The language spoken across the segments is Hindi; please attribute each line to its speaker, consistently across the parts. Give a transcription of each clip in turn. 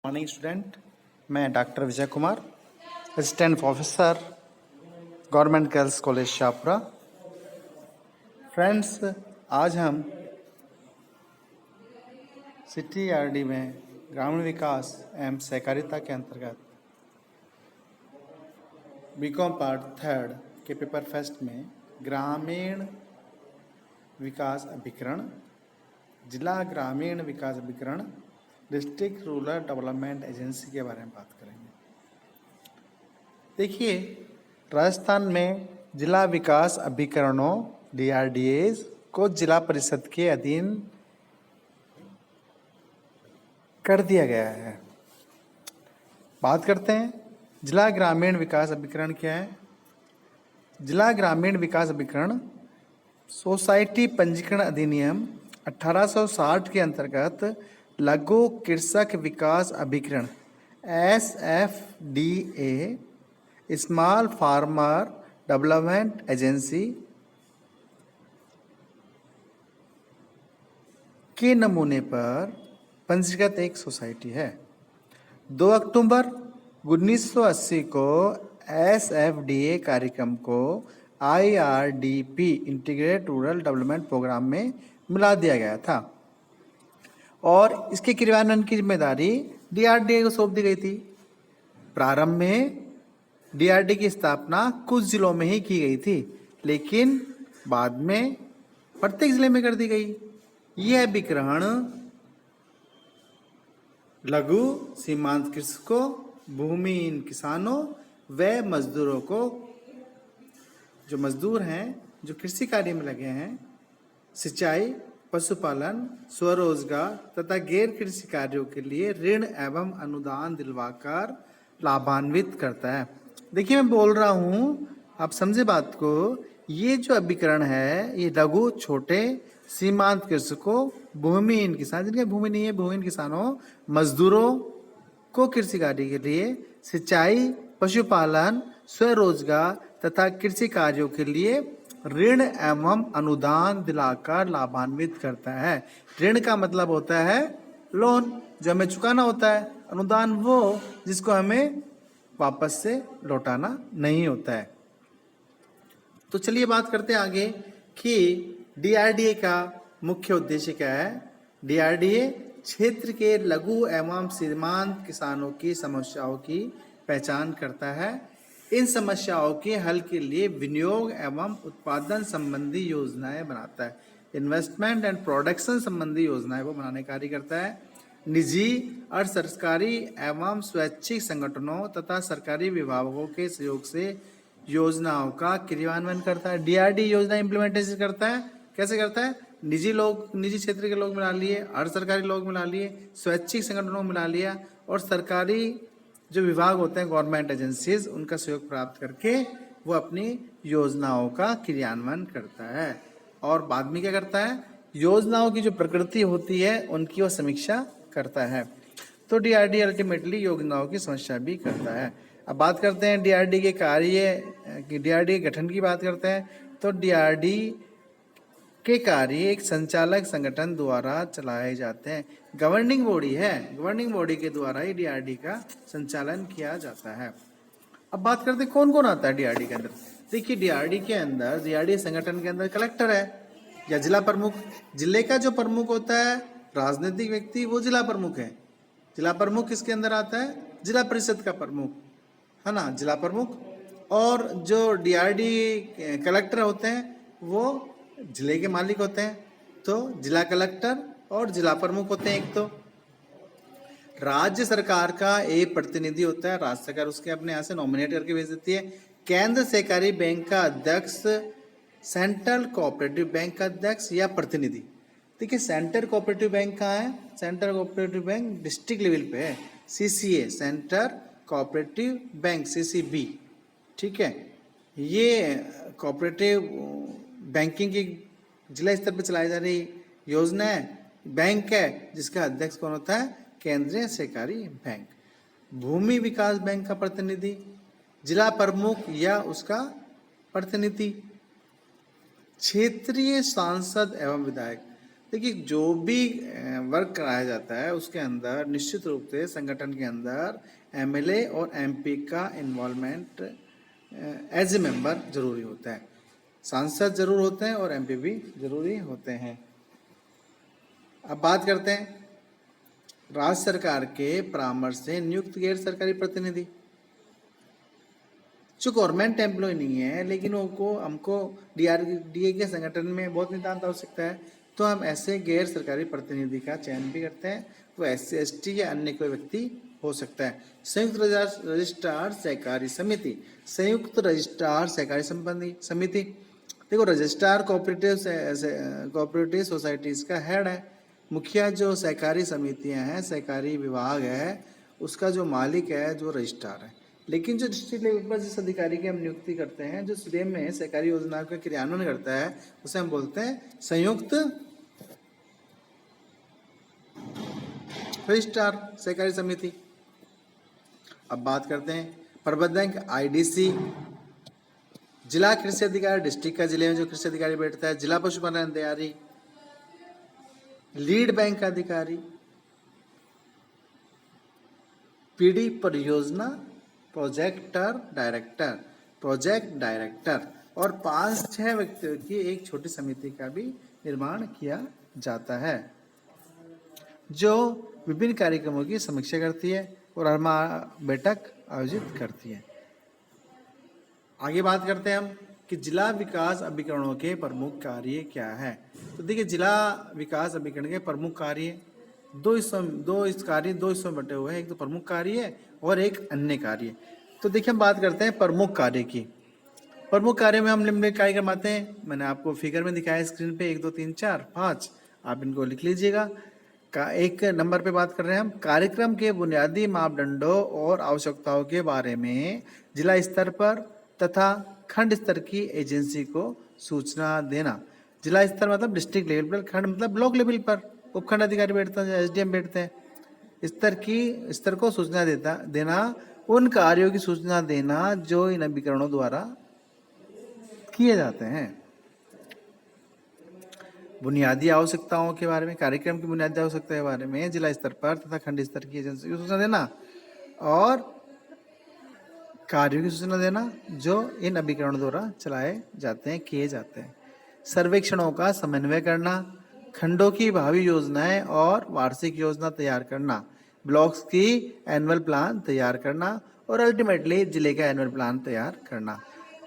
Speaker 1: Morning student. मैं doctor Vijay Kumar, assistant professor, government girls college Shahpura. Friends, आज हम CTRD में ग्रामीण विकास एवं सहकारिता के अंतर्गत बीकॉम पार्ट 3 के पेपर फर्स्ट में ग्रामीण विकास अभिकरण, जिला ग्रामीण विकास अभिकरण, डिस्ट्रिक्ट रूरल डेवलपमेंट एजेंसी के बारे में बात करेंगे। देखिए, राजस्थान में जिला विकास अभिकरणों DRDAs को जिला परिषद के अधीन कर दिया गया है। बात करते हैं जिला ग्रामीण विकास अभिकरण क्या है। जिला ग्रामीण विकास अभिकरण सोसाइटी पंजीकरण अधिनियम 1860 के अंतर्गत लघु कृषक विकास अभिकरण SFDA small farmer development agency के नमूने पर पंजीकृत एक सोसाइटी है। 2 अक्टूबर 1980 को SFDA कार्यक्रम को IRDP integrated rural development programme में मिला दिया गया था और इसके क्रियान्वयन की जिम्मेदारी DRDA को सौंप दी गई थी। प्रारंभ में DRDA की स्थापना कुछ जिलों में ही की गई थी, लेकिन बाद में प्रत्येक जिले में कर दी गई। यह अभिकरण लघु सीमांत कृषकों, भूमिहीन किसानों व मजदूरों को, जो मजदूर हैं जो कृषि कार्य में लगे हैं, सिंचाई, पशुपालन, स्वरोजगार तथा गैर कृषि कार्यों के लिए ऋण एवं अनुदान दिलवाकर लाभान्वित करता है। देखिए, मैं बोल रहा हूँ, आप समझे बात को। ये जो अभिकरण है ये लघु, छोटे, सीमांत कृषकों, भूमिहीन किसान, जिनके भूमि नहीं है, भूमिहीन किसानों, मजदूरों को कृषि कार्य के लिए, सिंचाई, पशुपालन, स्वरोजगार तथा कृषि कार्यों के लिए ऋण एवं अनुदान दिलाकर लाभान्वित करता है। ऋण का मतलब होता है लोन, जो हमें चुकाना होता है। अनुदान वो जिसको हमें वापस से लौटाना नहीं होता है। तो चलिए बात करते हैं आगे कि DRDA का मुख्य उद्देश्य क्या है। DRDA क्षेत्र के लघु एवं सीमांत किसानों की समस्याओं की पहचान करता है। इन समस्याओं के हल के लिए विनियोग एवं उत्पादन संबंधी योजनाएं बनाता है। इन्वेस्टमेंट एंड प्रोडक्शन संबंधी योजनाएं वो बनाने का कार्य करता है। निजी और सरकारी एवं स्वैच्छिक संगठनों तथा सरकारी विभागों के सहयोग से योजनाओं का क्रियान्वयन करता है। DRDA योजना इम्प्लीमेंटेशन करता है। कैसे करता है? निजी क्षेत्र के लोग मिला लिए, अर्ध सरकारी लोग मिला लिए, स्वैच्छिक संगठनों मिला लिया और सरकारी जो विभाग होते हैं, गवर्नमेंट एजेंसीज, उनका सहयोग प्राप्त करके वो अपनी योजनाओं का क्रियान्वयन करता है। और बाद में क्या करता है? योजनाओं की जो प्रकृति होती है उनकी वो समीक्षा करता है। तो DRDA अल्टीमेटली योजनाओं की समस्या भी करता है। अब बात करते हैं DRDA के कार्य की, DRDA गठन की बात करते हैं। तो DRDA के कार्य एक संचालक संगठन द्वारा चलाए जाते हैं। गवर्निंग बॉडी है, गवर्निंग बॉडी के द्वारा ही DRDA का संचालन किया जाता है। अब बात करते हैं कौन कौन आता है DRDA के अंदर। देखिए, DRDA के अंदर, DRDA संगठन के अंदर कलेक्टर है या जिला प्रमुख। जिले का जो प्रमुख होता है, राजनीतिक व्यक्ति, वो जिला प्रमुख है। जिला प्रमुख किसके अंदर आता है? जिला परिषद का प्रमुख, है ना, जिला प्रमुख। और जो DRDA कलेक्टर होते हैं वो जिले के मालिक होते हैं। तो जिला कलेक्टर और जिला प्रमुख होते हैं। एक तो राज्य सरकार का एक प्रतिनिधि होता है, राज्य सरकार उसके अपने यहाँ से नॉमिनेट करके भेज देती है। केंद्र सहकारी बैंक का अध्यक्ष, सेंट्रल कोऑपरेटिव बैंक का अध्यक्ष या प्रतिनिधि। देखिए, सेंट्रल कोऑपरेटिव बैंक कहाँ है? Central cooperative bank district level पे है, CCA, central cooperative bank, CCB, ठीक है। ये कोऑपरेटिव बैंकिंग की जिला स्तर पर चलाई जा रही योजना है, बैंक है, जिसका अध्यक्ष कौन होता है? केंद्रीय सहकारी बैंक। भूमि विकास बैंक का प्रतिनिधि, जिला प्रमुख या उसका प्रतिनिधि। क्षेत्रीय सांसद एवं विधायक, देखिए, जो भी वर्क कराया जाता है उसके अंदर निश्चित रूप से संगठन के अंदर एमएलए और एमपी का इन्वॉल्वमेंट एज ए मेंबर जरूरी होता है। सांसद जरूर होते हैं और एमपी भी जरूरी होते हैं। अब बात करते हैं राज्य सरकार के परामर्श से नियुक्त गैर सरकारी प्रतिनिधि। जो गवर्नमेंट एम्प्लॉय नहीं है लेकिन हमको डीए के संगठन में बहुत नितांत आवश्यकता है, तो हम ऐसे गैर सरकारी प्रतिनिधि का चयन भी करते हैं। वो SC ST या अन्य कोई व्यक्ति हो सकता है। संयुक्त रजिस्ट्रार सहकारी समिति, संयुक्त रजिस्ट्रार सहकारी समिति, देखो रजिस्ट्रार कोऑपरेटिव सोसाइटीज का हेड है। मुखिया जो सहकारी समितियां हैं, सहकारी विभाग है, उसका जो मालिक है जो रजिस्ट्रार है। लेकिन जो डिस्ट्रिक्ट लेवल पर जिस अधिकारी की हम नियुक्ति करते हैं, जो सीडीएम में सहकारी योजना का क्रियान्वयन करता है, उसे हम बोलते हैं संयुक्त रजिस्ट्रार सहकारी समिति। अब बात करते हैं प्रबंधक आईडीसी, जिला कृषि अधिकारी, डिस्ट्रिक्ट का जिले में जो कृषि अधिकारी बैठता है, जिला पशुपालन अधिकारी, लीड बैंक अधिकारी, पीडी परियोजना प्रोजेक्ट डायरेक्टर और 5-6 व्यक्तियों की एक छोटी समिति का भी निर्माण किया जाता है, जो विभिन्न कार्यक्रमों की समीक्षा करती है और हर माह बैठक आयोजित करती है। आगे बात करते हैं हम कि जिला विकास अभिकरणों के प्रमुख कार्य क्या है। तो देखिए, जिला विकास अभिकरण के प्रमुख कार्य दो हिस्सों में बटे हुए हैं। एक तो प्रमुख कार्य और एक अन्य कार्य। तो देखिए, हम बात करते हैं प्रमुख कार्य की। प्रमुख कार्य में हम निम्नलिखित कार्य करवाते हैं। मैंने आपको फिगर में दिखाया स्क्रीन पे 1 2 3 4 5, आप इनको लिख लीजिएगा। एक नंबर पे बात कर रहे हैं हम कार्यक्रम के बुनियादी मापदंडों और आवश्यकताओं के बारे में जिला स्तर पर तथा खंड स्तर की एजेंसी को सूचना देना। जिला स्तर मतलब डिस्ट्रिक्ट लेवल पर, खंड मतलब ब्लॉक लेवल पर उपखंड अधिकारी बैठते हैं, SDM बैठते हैं। स्तर को सूचना देना, उन कार्यों की सूचना देना जो इन अभिकरणों द्वारा किए जाते हैं। बुनियादी आवश्यकताओं के बारे में, कार्यक्रम की बुनियादी आवश्यकता के बारे में जिला स्तर पर तथा खंड स्तर की एजेंसी को सूचना देना और कार्यों की सूचना देना जो इन अभिकरणों द्वारा चलाए जाते हैं, किए जाते हैं। सर्वेक्षणों का समन्वय करना, खंडों की भावी योजनाएं और वार्षिक योजना तैयार करना, ब्लॉक्स की एनुअल प्लान तैयार करना और अल्टीमेटली जिले का एनुअल प्लान तैयार करना।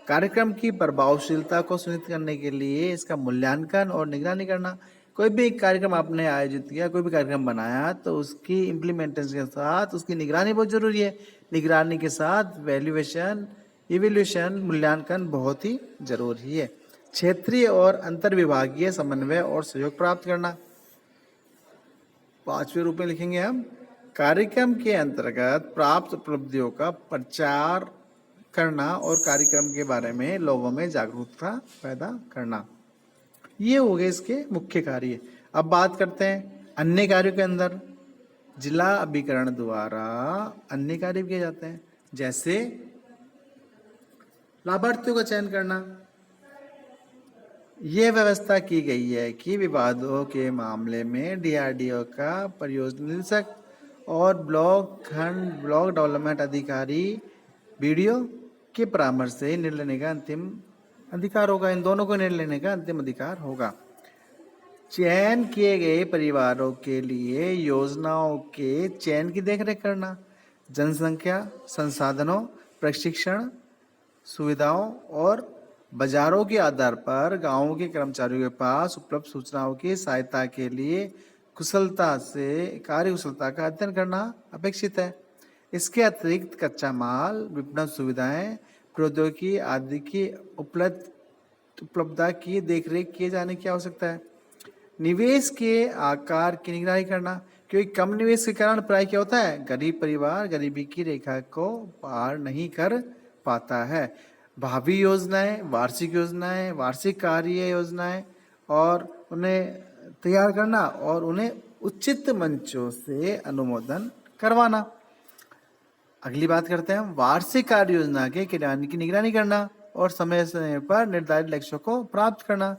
Speaker 1: कार्यक्रम की प्रभावशीलता को सुनिश्चित करने के लिए इसका मूल्यांकन और निगरानी करना। कोई भी कार्यक्रम आपने आयोजित किया, कोई भी कार्यक्रम बनाया, तो उसकी इम्प्लीमेंटेशन के साथ उसकी निगरानी बहुत जरूरी है। निगरानी के साथ इवैल्यूएशन मूल्यांकन बहुत ही जरूरी है। क्षेत्रीय और अंतर विभागीय समन्वय और सहयोग प्राप्त करना। 5वें रूप में लिखेंगे हम, कार्यक्रम के अंतर्गत प्राप्त उपलब्धियों का प्रचार करना और कार्यक्रम के बारे में लोगों में जागरूकता पैदा करना। ये हो गए इसके मुख्य कार्य। अब बात करते हैं अन्य कार्यों के अंदर जिला अभिकरण द्वारा अन्य कार्य किए जाते हैं, जैसे लाभार्थियों का चयन करना। यह व्यवस्था की गई है कि विवादों के मामले में DRDO का परियोजना निदेशक और ब्लॉक डेवलपमेंट अधिकारी BDO के परामर्श से निर्णय लेने का अंतिम अधिकार होगा। इन दोनों को निर्णय लेने का अंतिम अधिकार होगा। चयन किए गए परिवारों के लिए योजनाओं के चयन की देखरेख करना, जनसंख्या, संसाधनों, प्रशिक्षण, सुविधाओं और बाजारों के आधार पर गांवों के कर्मचारियों के पास उपलब्ध सूचनाओं की सहायता के लिए कार्यकुशलता का अध्ययन करना अपेक्षित है। इसके अतिरिक्त कच्चा माल, विपणन सुविधाएं, प्रौद्योगिकी आदि की उपलब्धता की देखरेख किए जाने की आवश्यकता है। निवेश के आकार की निगरानी करना, क्योंकि कम निवेश के कारण प्राय क्या होता है, गरीब परिवार गरीबी की रेखा को पार नहीं कर पाता है। भावी योजनाएं, वार्षिक कार्य योजनाएं और उन्हें तैयार करना और उन्हें उचित मंचों से अनुमोदन करवाना। अगली बात करते हैं हम वार्षिक कार्य योजना के क्रियान्वयन की निगरानी करना और समय समय पर निर्धारित लक्ष्यों को प्राप्त करना।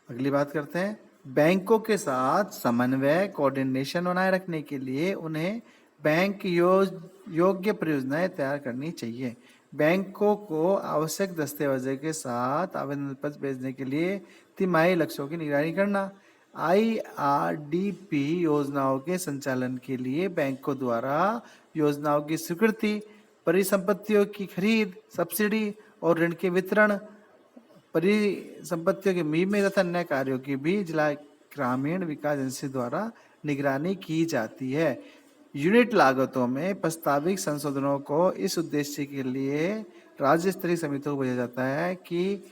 Speaker 1: अगली बात करते हैं बैंकों के साथ समन्वय कोऑर्डिनेशन बनाए रखने के लिए उन्हें बैंक योग्य परियोजनाएं तैयार करनी चाहिए। बैंकों को आवश्यक दस्तावेजों के साथ आवेदन पत्र भेजने के लिए तिमाही लक्ष्यों की निगरानी करना। IRDP योजनाओं के संचालन के लिए बैंकों द्वारा योजनाओं की स्वीकृति, परिसंपत्तियों की खरीद, सब्सिडी और ऋण के वितरण, परिसंपत्तियों के बीमे तथा अन्य कार्यों की भी जिला ग्रामीण विकास एजेंसी द्वारा निगरानी की जाती है। यूनिट लागतों में प्रस्तावित संशोधनों को इस उद्देश्य के लिए राज्य स्तरीय समितियों को भेजा जाता है कि